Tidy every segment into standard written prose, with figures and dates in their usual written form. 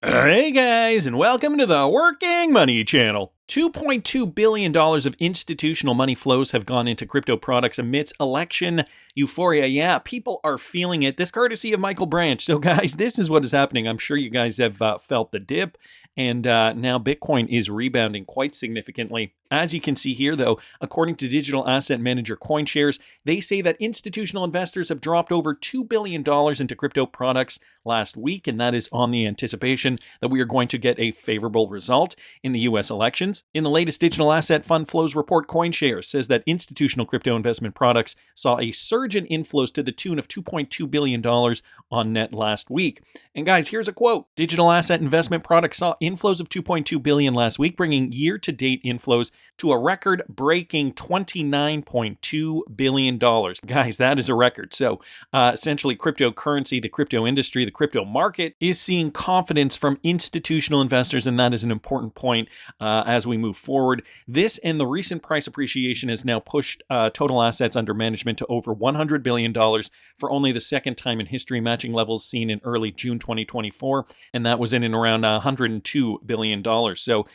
Hey guys, and welcome to the Working Money Channel. $2.2 billion of institutional money flows have gone into crypto products amidst election euphoria. Yeah, people are feeling it. This courtesy of Michael Branch. So guys, this is what is happening. I'm sure you guys have felt the dip, and now Bitcoin is rebounding quite significantly. As you can see here, though, according to digital asset manager CoinShares, they say that institutional investors have dropped over $2 billion into crypto products last week, and that is on the anticipation that we are going to get a favorable result in the U.S. elections. In the latest digital asset fund flows report, CoinShares says that institutional crypto investment products saw a surge in inflows to the tune of $2.2 billion on net last week. And guys, here's a quote. Digital asset investment products saw inflows of $2.2 billion last week, bringing year-to-date inflows to a record-breaking $29.2 billion. Guys, that is a record. So essentially, cryptocurrency, the crypto industry, the crypto market is seeing confidence from institutional investors, and that is an important point as we move forward. This and the recent price appreciation has now pushed total assets under management to over $100 billion for only the second time in history, matching levels seen in early June 2024, and that was in and around $102 billion. So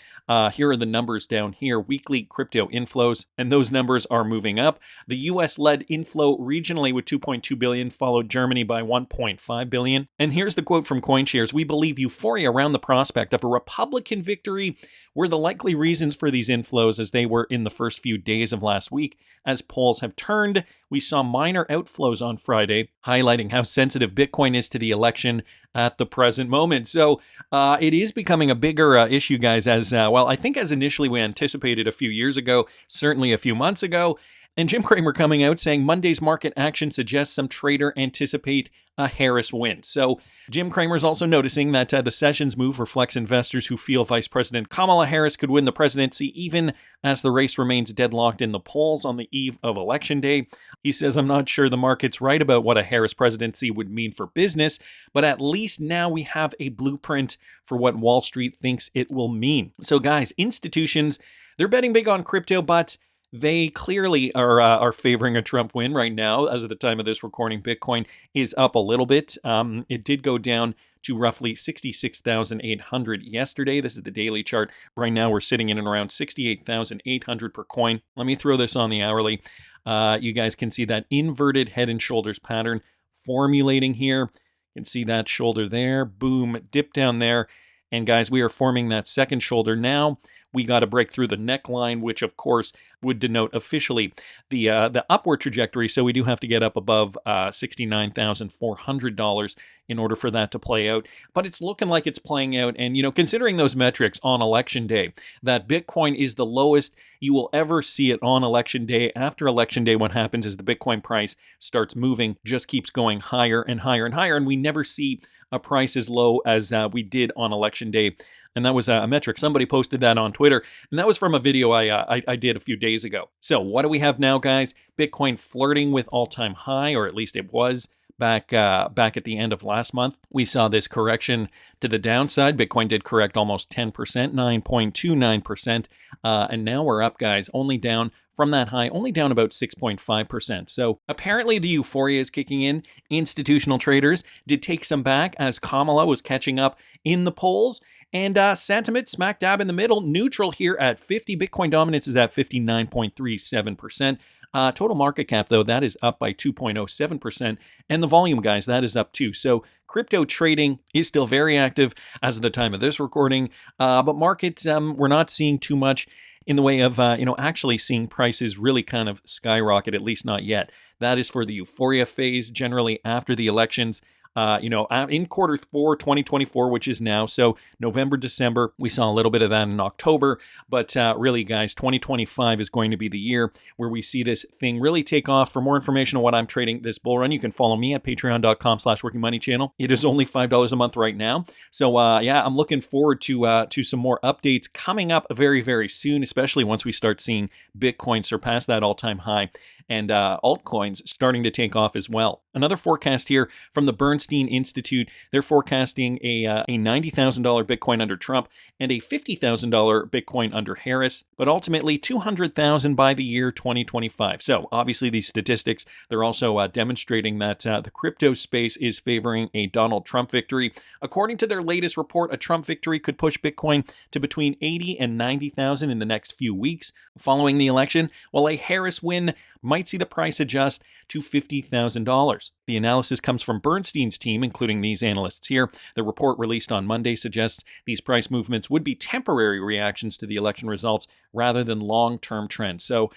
here are the numbers down here. Weekly crypto inflows, and those numbers are moving up. The U.S. led inflow regionally with $2.2 billion, followed Germany by $1.5 billion. And here's the quote from CoinShares. We believe euphoria around the prospect of a Republican victory were the likely reasons for these inflows, as they were in the first few days of last week. As polls have turned, we saw minor outflows on Friday, highlighting how sensitive Bitcoin is to the election at the present moment. So it is becoming a bigger issue, guys, as well, I think as initially we anticipated a few years ago, certainly a few months ago. And Jim Cramer coming out saying Monday's market action suggests some trader anticipate a Harris win. So Jim Cramer's also noticing that the session's move reflects investors who feel Vice President Kamala Harris could win the presidency even as the race remains deadlocked in the polls on the eve of Election Day. He says, I'm not sure the market's right about what a Harris presidency would mean for business, but at least now we have a blueprint for what Wall Street thinks it will mean. So guys, institutions, they're betting big on crypto, but they clearly are favoring a Trump win right now. As of the time of this recording, Bitcoin is up a little bit. It did go down to roughly 66,800 yesterday. This is the daily chart. Right now, we're sitting in and around 68,800 per coin. Let me throw this on the hourly. You guys can see that inverted head and shoulders pattern formulating here. You can see that shoulder there. Boom, dip down there. And guys, we are forming that second shoulder now. We got to break through the neckline, which of course would denote officially the upward trajectory. So we do have to get up above $69,400 in order for that to play out. But it's looking like it's playing out. And, you know, considering those metrics on Election Day, that Bitcoin is the lowest you will ever see it on Election Day. After Election Day, what happens is the Bitcoin price starts moving, just keeps going higher and higher and higher. And we never see a price as low as we did on Election Day. And that was a metric. Somebody posted that on Twitter, and that was from a video I did a few days ago. So what do we have now, guys? Bitcoin flirting with all-time high, or at least it was back at the end of last month. We saw this correction to the downside. Bitcoin did correct almost 10%, 9.29%. And now we're up, guys, only down from that high, only down about 6.5%. So apparently the euphoria is kicking in. Institutional traders did take some back as Kamala was catching up in the polls. And sentiment smack dab in the middle, neutral here at 50. Bitcoin dominance is at 59.37%. Total market cap, though, that is up by 2.07%. And the volume, guys, that is up too. So crypto trading is still very active as of the time of this recording. But markets, we're not seeing too much in the way of, actually seeing prices really kind of skyrocket, at least not yet. That is for the euphoria phase, generally after the elections. In quarter 4, 2024, which is now. So November, December, we saw a little bit of that in October. But really, guys, 2025 is going to be the year where we see this thing really take off. For more information on what I'm trading this bull run, you can follow me at patreon.com/workingmoneychannel. It is only $5 a month right now. So I'm looking forward to some more updates coming up very, very soon, especially once we start seeing Bitcoin surpass that all-time high and altcoins starting to take off as well. Another forecast here from the Bernstein Institute. They're forecasting a $90,000 Bitcoin under Trump and a $50,000 Bitcoin under Harris, but ultimately $200,000 by the year 2025. So obviously these statistics, they're also demonstrating that the crypto space is favoring a Donald Trump victory. According to their latest report, a Trump victory could push Bitcoin to between 80 and 90,000 in the next few weeks following the election, while a Harris win might see the price adjust to $50,000. The analysis comes from Bernstein's team, including these analysts here. The report released on Monday suggests these price movements would be temporary reactions to the election results rather than long-term trends. So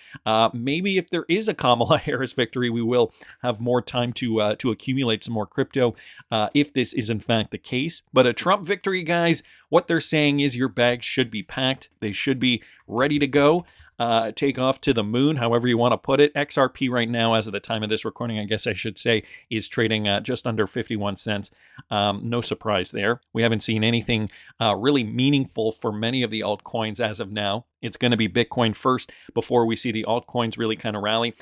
maybe if there is a Kamala Harris victory, we will have more time to accumulate some more crypto if this is in fact the case. But a Trump victory, guys, what they're saying is your bags should be packed. They should be ready to go. Take off to the moon, however you want to put it. XRP right now, as of the time of this recording, I guess I should say, is trading at just under 51 cents. No surprise there. We haven't seen anything really meaningful for many of the altcoins as of now. It's going to be Bitcoin first before we see the altcoins really kind of rally.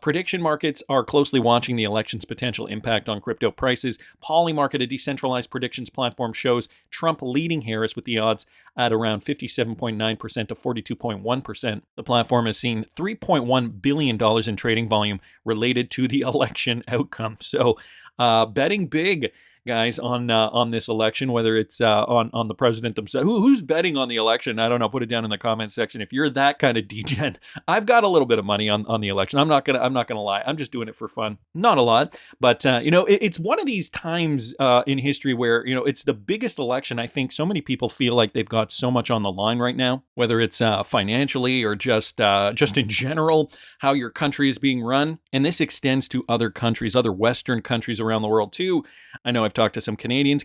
Prediction markets are closely watching the election's potential impact on crypto prices. Polymarket, a decentralized predictions platform, shows Trump leading Harris with the odds at around 57.9% to 42.1%. The platform has seen $3.1 billion in trading volume related to the election outcome. So betting big, guys, on this election, whether it's on the president themselves. Who's betting on the election? I don't know. Put it down in the comment section. If you're that kind of degen, I've got a little bit of money on the election. I'm not gonna lie. I'm just doing it for fun. Not a lot, but it's one of these times in history where it's the biggest election. I think so many people feel like they've got so much on the line right now, whether it's financially or just in general, how your country is being run. And this extends to other countries, other Western countries around the world too. I know I've talked to some Canadians,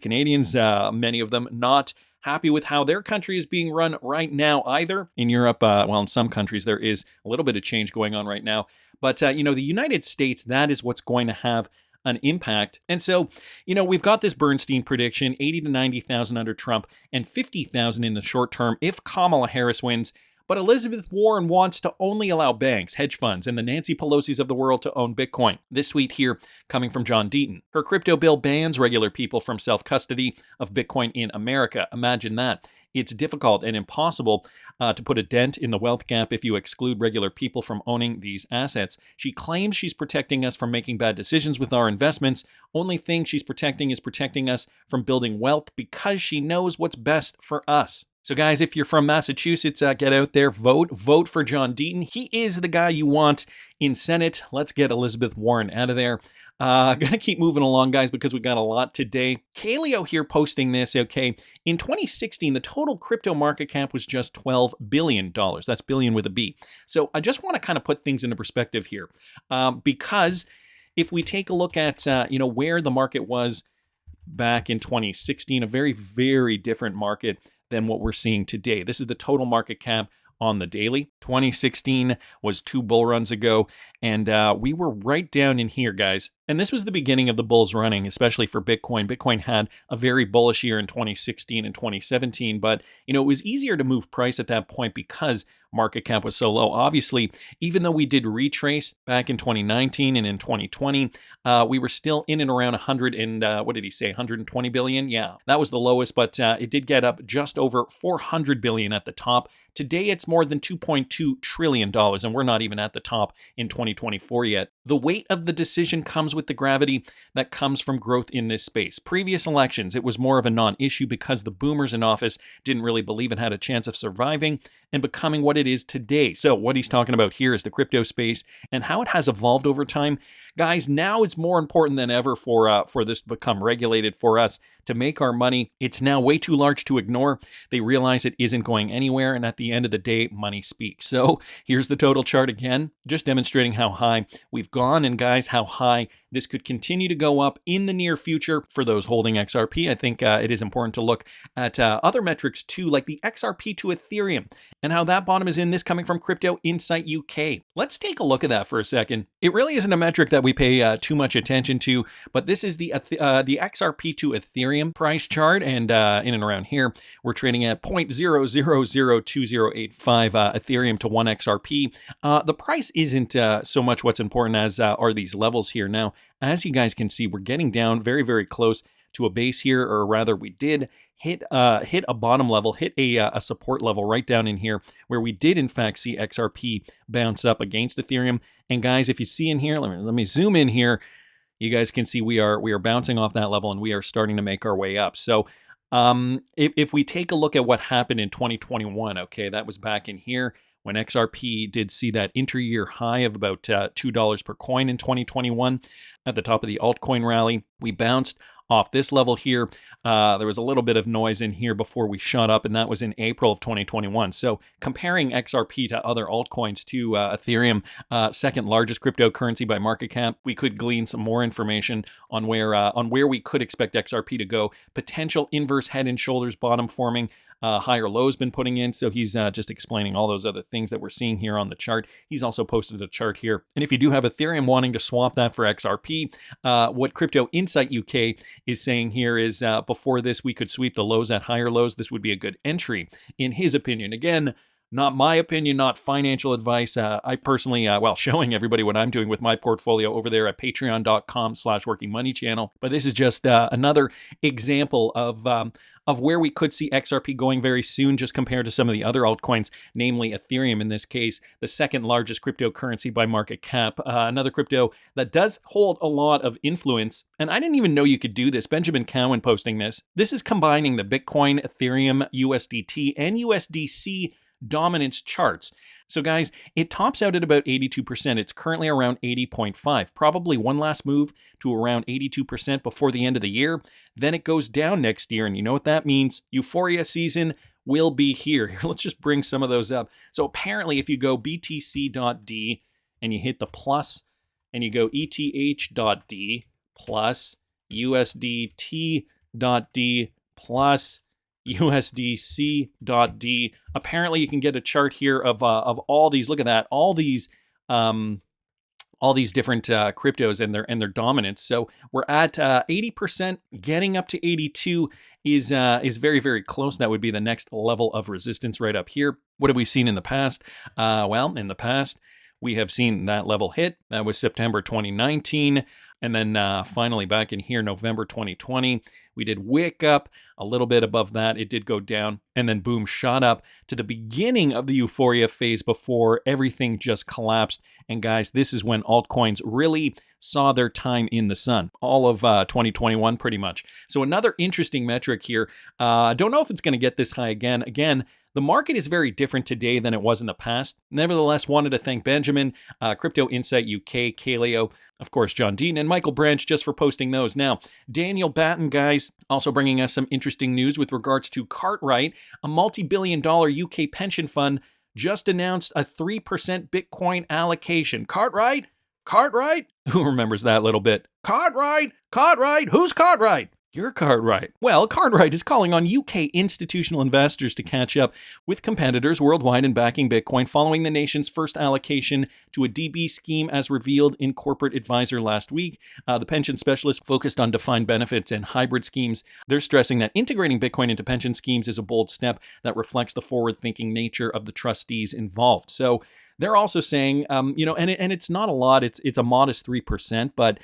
many of them not happy with how their country is being run right now either. In Europe, in some countries, there is a little bit of change going on right now. But, the United States, that is what's going to have an impact. And so, we've got this Bernstein prediction, 80 to 90,000 under Trump and 50,000 in the short term if Kamala Harris wins. But Elizabeth Warren wants to only allow banks, hedge funds, and the Nancy Pelosi's of the world to own Bitcoin. This tweet here coming from John Deaton. Her crypto bill bans regular people from self-custody of Bitcoin in America. Imagine that. It's difficult and impossible to put a dent in the wealth gap if you exclude regular people from owning these assets. She claims she's protecting us from making bad decisions with our investments. Only thing she's protecting is protecting us from building wealth because she knows what's best for us. So guys, if you're from Massachusetts, get out there, vote for John Deaton. He is the guy you want in Senate. Let's get Elizabeth Warren out of there. Gonna keep moving along, guys, because we got a lot today. Kaleo here posting this, okay. In 2016, the total crypto market cap was just $12 billion. That's billion with a B. So I just want to kind of put things into perspective here. Because if we take a look at, where the market was back in 2016, a very, very different market than what we're seeing today. This is the total market cap on the daily. 2016 was 2 bull runs ago, and we were right down in here, guys. And this was the beginning of the bulls running, especially for Bitcoin. Bitcoin had a very bullish year in 2016 and 2017, but it was easier to move price at that point because market cap was so low. Obviously, even though we did retrace back in 2019 and in 2020, we were still in and around 120 billion? Yeah, that was the lowest, but it did get up just over 400 billion at the top. Today, it's more than $2.2 trillion, and we're not even at the top in 2024 yet. The weight of the decision comes with the gravity that comes from growth in this space. Previous elections, it was more of a non-issue because the boomers in office didn't really believe it had a chance of surviving and becoming what it is today. So what he's talking about here is the crypto space and how it has evolved over time. Guys, now it's more important than ever for this to become regulated, for us to make our money. It's now way too large to ignore. They realize it isn't going anywhere, and at the end of the day, money speaks. So here's the total chart again, just demonstrating how high we've gone, and guys, how high this could continue to go up in the near future for those holding XRP. I think it is important to look at other metrics too, like the XRP to Ethereum and how that bottom is in. This coming from Crypto Insight UK. Let's take a look at that for a second. It really isn't a metric that we pay too much attention to, but this is the XRP to Ethereum. Ethereum price chart, and in and around here, we're trading at 0.0002085 Ethereum to 1 XRP. The price isn't so much what's important as are these levels here. Now, as you guys can see, we're getting down very, very close to a base here, or rather we did hit a bottom level, hit a support level right down in here, where we did in fact see XRP bounce up against Ethereum. And guys, if you see in here, let me zoom in here, you guys can see we are bouncing off that level and we are starting to make our way up. So if we take a look at what happened in 2021, okay, that was back in here when XRP did see that inter-year high of about $2 per coin in 2021 at the top of the altcoin rally. We bounced off this level here. There was a little bit of noise in here before we shot up, and that was in April of 2021. So comparing XRP to other altcoins, to Ethereum, second largest cryptocurrency by market cap, we could glean some more information on where we could expect XRP to go. Potential inverse head and shoulders bottom forming. Higher lows been putting in, so he's just explaining all those other things that we're seeing here on the chart. He's also posted a chart here. And if you do have Ethereum wanting to swap that for XRP, what Crypto Insight UK is saying here is before this, we could sweep the lows at higher lows. This would be a good entry, in his opinion. Again, not my opinion, not financial advice. I personally, showing everybody what I'm doing with my portfolio over there at patreon.com/workingmoneychannel. But this is just another example of where we could see XRP going very soon, just compared to some of the other altcoins, namely Ethereum in this case, the second largest cryptocurrency by market cap. Another crypto that does hold a lot of influence. And I didn't even know you could do this. Benjamin Cowan posting this. This is combining the Bitcoin, Ethereum, USDT, and USDC dominance charts. So guys, it tops out at about 82%. It's currently around 80.5. Probably one last move to around 82% before the end of the year. Then it goes down next year, and you know what that means. Euphoria season will be here. Let's just bring some of those up. So apparently if you go btc.d and you hit the plus and you go eth.d plus usdt.d plus USDC.D. Apparently, you can get a chart here of all these. Look at that, all these different cryptos and their dominance. So we're at 80%, getting up to 82 is very, very close. That would be the next level of resistance right up here. What have we seen in the past? Well, in the past, we have seen that level hit. That was September 2019. And then finally back in here, November 2020, we did wick up a little bit above that. It did go down and then boom, shot up to the beginning of the euphoria phase before everything just collapsed. And guys, this is when altcoins really saw their time in the sun. All of 2021 pretty much. So another interesting metric here. I don't know if it's going to get this high again. Again, the market is very different today than it was in the past. Nevertheless, wanted to thank Benjamin, Crypto Insight UK, Kaleo, of course, John Dean, and Michael Branch just for posting those. Now, Daniel Batten, guys, also bringing us some interesting news with regards to Cartwright, a multi-billion-dollar UK pension fund just announced a 3% Bitcoin allocation. Cartwright? Cartwright? Who remembers that little bit? Cartwright? Cartwright? Who's Cartwright? You're Cartwright. Well, Cartwright is calling on UK institutional investors to catch up with competitors worldwide in backing Bitcoin following the nation's first allocation to a DB scheme as revealed in Corporate Advisor last week. The pension specialist focused on defined benefits and hybrid schemes. They're stressing that integrating Bitcoin into pension schemes is a bold step that reflects the forward-thinking nature of the trustees involved. So they're also saying, and it's not a lot, it's a modest 3%, but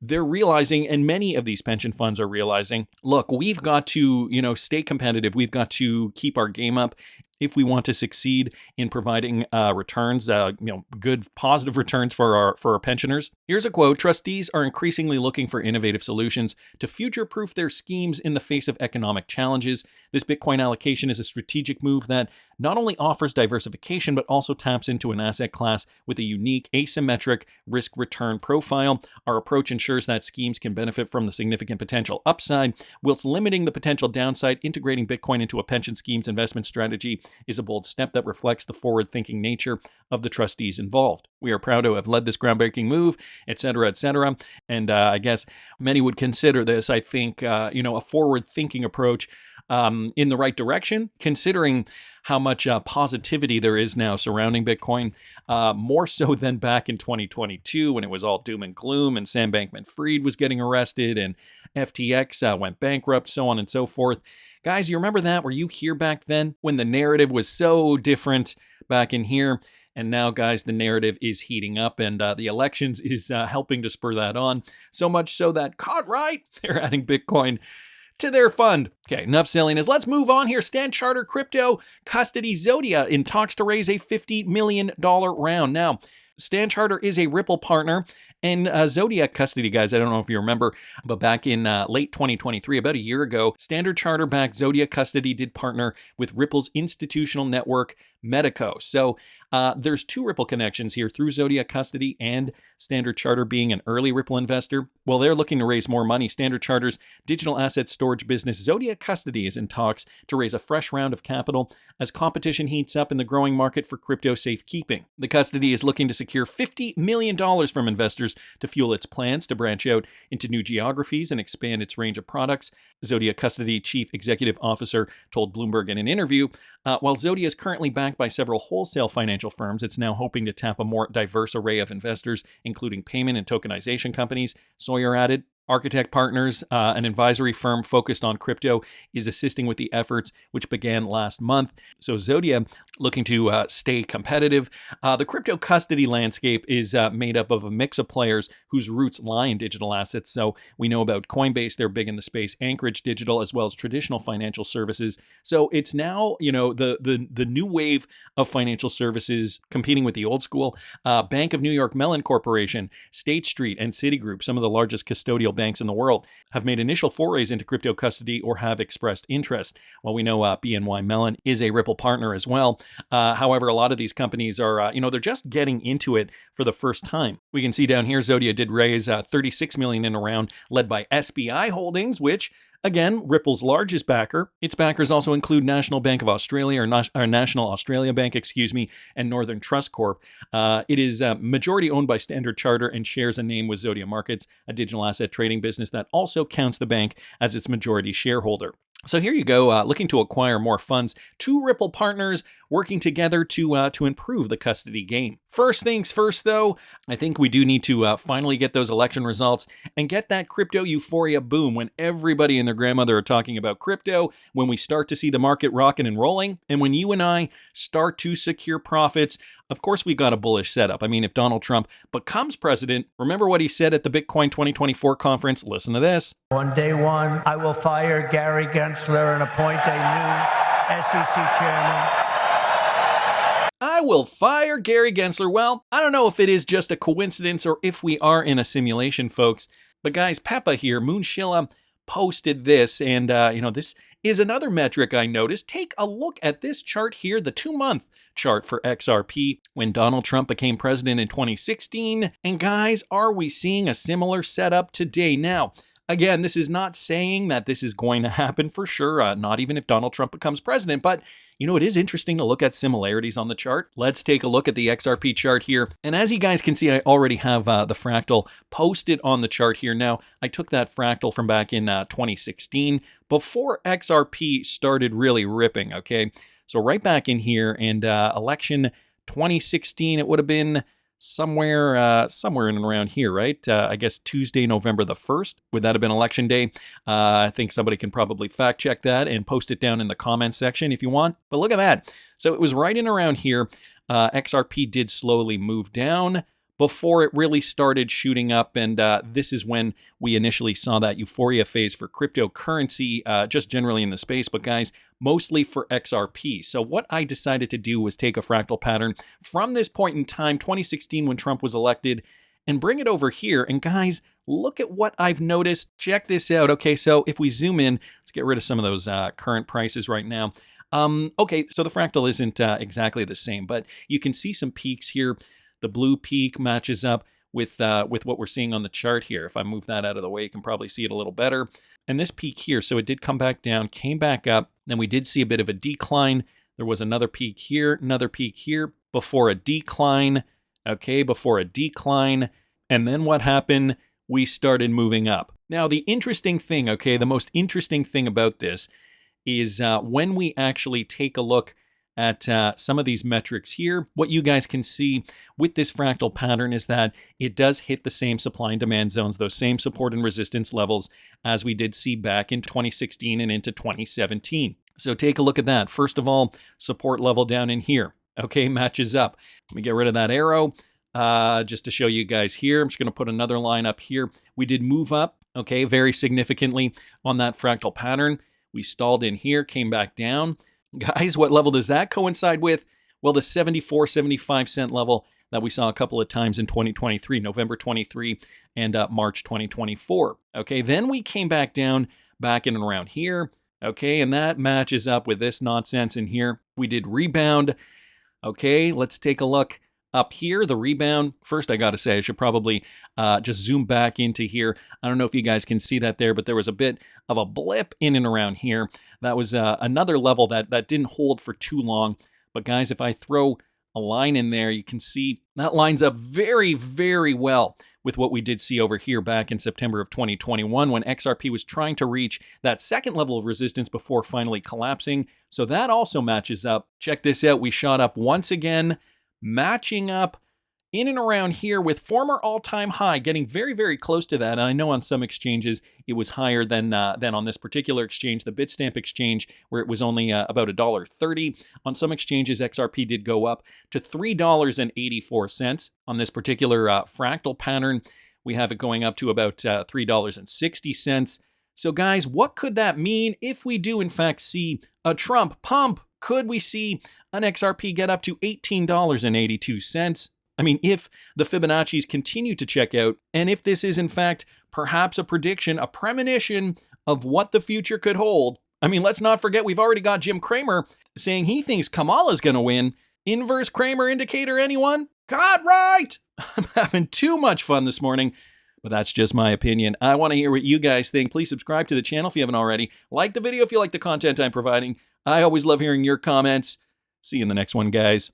they're realizing, and many of these pension funds are realizing, look, we've got to, stay competitive. We've got to keep our game up if we want to succeed in providing returns, good positive returns for our pensioners. Here's a quote: "Trustees are increasingly looking for innovative solutions to future-proof their schemes in the face of economic challenges. This Bitcoin allocation is a strategic move that not only offers diversification, but also taps into an asset class with a unique asymmetric risk-return profile. Our approach ensures that schemes can benefit from the significant potential upside, whilst limiting the potential downside. Integrating Bitcoin into a pension scheme's investment strategy is a bold step that reflects the forward-thinking nature of the trustees involved. We are proud to have led this groundbreaking move, etc., etc." And I guess many would consider this, I think, a forward-thinking approach in the right direction, considering how much positivity there is now surrounding Bitcoin, more so than back in 2022 when it was all doom and gloom and Sam Bankman-Fried was getting arrested and FTX went bankrupt, so on and so forth. Guys, you remember that? Were you here back then when the narrative was so different back in here? And now, guys, the narrative is heating up, and the elections is helping to spur that on. So much so that, caught right, they're adding Bitcoin to their fund. Okay, enough silliness. Let's move on here. Stand Charter Crypto Custody Zodia in talks to raise a $50 million round. Now, Stand Charter is a Ripple partner, and Zodia Custody, guys, I don't know if you remember, but back in late 2023, about a year ago, Standard Charter-backed Zodia Custody did partner with Ripple's institutional network, Medico. So there's two Ripple connections here through Zodia Custody and Standard Charter being an early Ripple investor. Well, they're looking to raise more money. Standard Charter's digital asset storage business, Zodia Custody, is in talks to raise a fresh round of capital as competition heats up in the growing market for crypto safekeeping. The Custody is looking to secure $50 million from investors to fuel its plans to branch out into new geographies and expand its range of products. Zodia Custody Chief Executive Officer told Bloomberg in an interview, while Zodia is currently backed by several wholesale financial firms, it's now hoping to tap a more diverse array of investors, including payment and tokenization companies. Sawyer added, Architect Partners, an advisory firm focused on crypto, is assisting with the efforts which began last month. So Zodia looking to stay competitive. The crypto custody landscape is made up of a mix of players whose roots lie in digital assets. So we know about Coinbase, they're big in the space, Anchorage Digital, as well as traditional financial services. So it's now, the new wave of financial services competing with the old school. Bank of New York Mellon Corporation, State Street, and Citigroup, some of the largest custodial banks in the world, have made initial forays into crypto custody or have expressed interest. Well, we know BNY Mellon is a Ripple partner as well. However, a lot of these companies are, they're just getting into it for the first time. We can see down here, Zodia did raise $36 million in a round led by SBI Holdings, which, again, Ripple's largest backer. Its backers also include National Bank of Australia, or National Australia Bank, and Northern Trust Corp. It is majority owned by Standard Charter and shares a name with Zodia Markets, a digital asset trading business that also counts the bank as its majority shareholder. So here you go, looking to acquire more funds. Two Ripple partners working together to improve the custody game. First things first, though, I think we do need to finally get those election results and get that crypto euphoria boom when everybody and their grandmother are talking about crypto, when we start to see the market rocking and rolling, and when you and I start to secure profits. Of course, we got a bullish setup. I mean, if Donald Trump becomes president, remember what he said at the Bitcoin 2024 conference? Listen to this. On day one, I will fire Gary Gensler and appoint a new SEC chairman. I will fire Gary Gensler. Well, I don't know if it is just a coincidence or if we are in a simulation, folks. But guys, Peppa here, Moonshilla, posted this, and this is another metric I noticed. Take a look at this chart here, the 2-month chart for XRP when Donald Trump became president in 2016. And guys, are we seeing a similar setup today? Now, again, this is not saying that this is going to happen for sure, not even if Donald Trump becomes president, but it is interesting to look at similarities on the chart. Let's take a look at the XRP chart here. And as you guys can see, I already have the fractal posted on the chart here. Now, I took that fractal from back in 2016 before XRP started really ripping, okay? So right back in here, and election 2016, it would have been somewhere in and around here, right? I guess Tuesday, November the 1st. Would that have been election day? I think somebody can probably fact check that and post it down in the comments section if you want. But look at that. So it was right in around here. XRP did slowly move down before it really started shooting up. And this is when we initially saw that euphoria phase for cryptocurrency, just generally in the space. But guys, mostly for XRP. So what I decided to do was take a fractal pattern from this point in time, 2016, when Trump was elected, and bring it over here. And guys, look at what I've noticed. Check this out. Okay, so if we zoom in, let's get rid of some of those current prices right now. Okay, so the fractal isn't exactly the same, but you can see some peaks here. The blue peak matches up with what we're seeing on the chart here. If I move that out of the way, you can probably see it a little better. And this peak here, so it did come back down, came back up, then we did see a bit of a decline. There was another peak here, before a decline, okay, before a decline. And then what happened? We started moving up. Now, the interesting thing, okay, the most interesting thing about this is when we actually take a look at some of these metrics here, what you guys can see with this fractal pattern is that it does hit the same supply and demand zones, those same support and resistance levels as we did see back in 2016 and into 2017. So take a look at that. First of all, support level down in here, okay, matches up. Let me get rid of that arrow just to show you guys here. I'm just going to put another line up here. We did move up, okay, very significantly on that fractal pattern. We stalled in here, came back down. Guys, what level does that coincide with? Well, the 74, 75 cent level that we saw a couple of times in 2023, November 23 and March 2024. Okay, then we came back down back in and around here. Okay, and that matches up with this nonsense in here. We did rebound. Okay, let's take a look up here, the rebound. First, I got to say, I should probably just zoom back into here. I don't know if you guys can see that there, but there was a bit of a blip in and around here. That was another level that didn't hold for too long. But guys, if I throw a line in there, you can see that lines up very, very well with what we did see over here back in September of 2021 when XRP was trying to reach that second level of resistance before finally collapsing. So that also matches up. Check this out. We shot up once again, matching up in and around here with former all-time high, getting very, very close to that. And I know on some exchanges it was higher than on this particular exchange, the Bitstamp exchange, where it was only about $1.30. On some exchanges, XRP did go up to $3.84. On this particular fractal pattern, we have it going up to about $3.60. So guys, what could that mean if we do in fact see a Trump pump? Could we see an XRP get up to $18.82? I mean, if the Fibonacci's continue to check out, and if this is in fact perhaps a prediction, a premonition of what the future could hold. I mean, let's not forget we've already got Jim Cramer saying he thinks Kamala's going to win. Inverse Cramer indicator, anyone? God, right! I'm having too much fun this morning, but that's just my opinion. I want to hear what you guys think. Please subscribe to the channel if you haven't already. Like the video if you like the content I'm providing. I always love hearing your comments. See you in the next one, guys.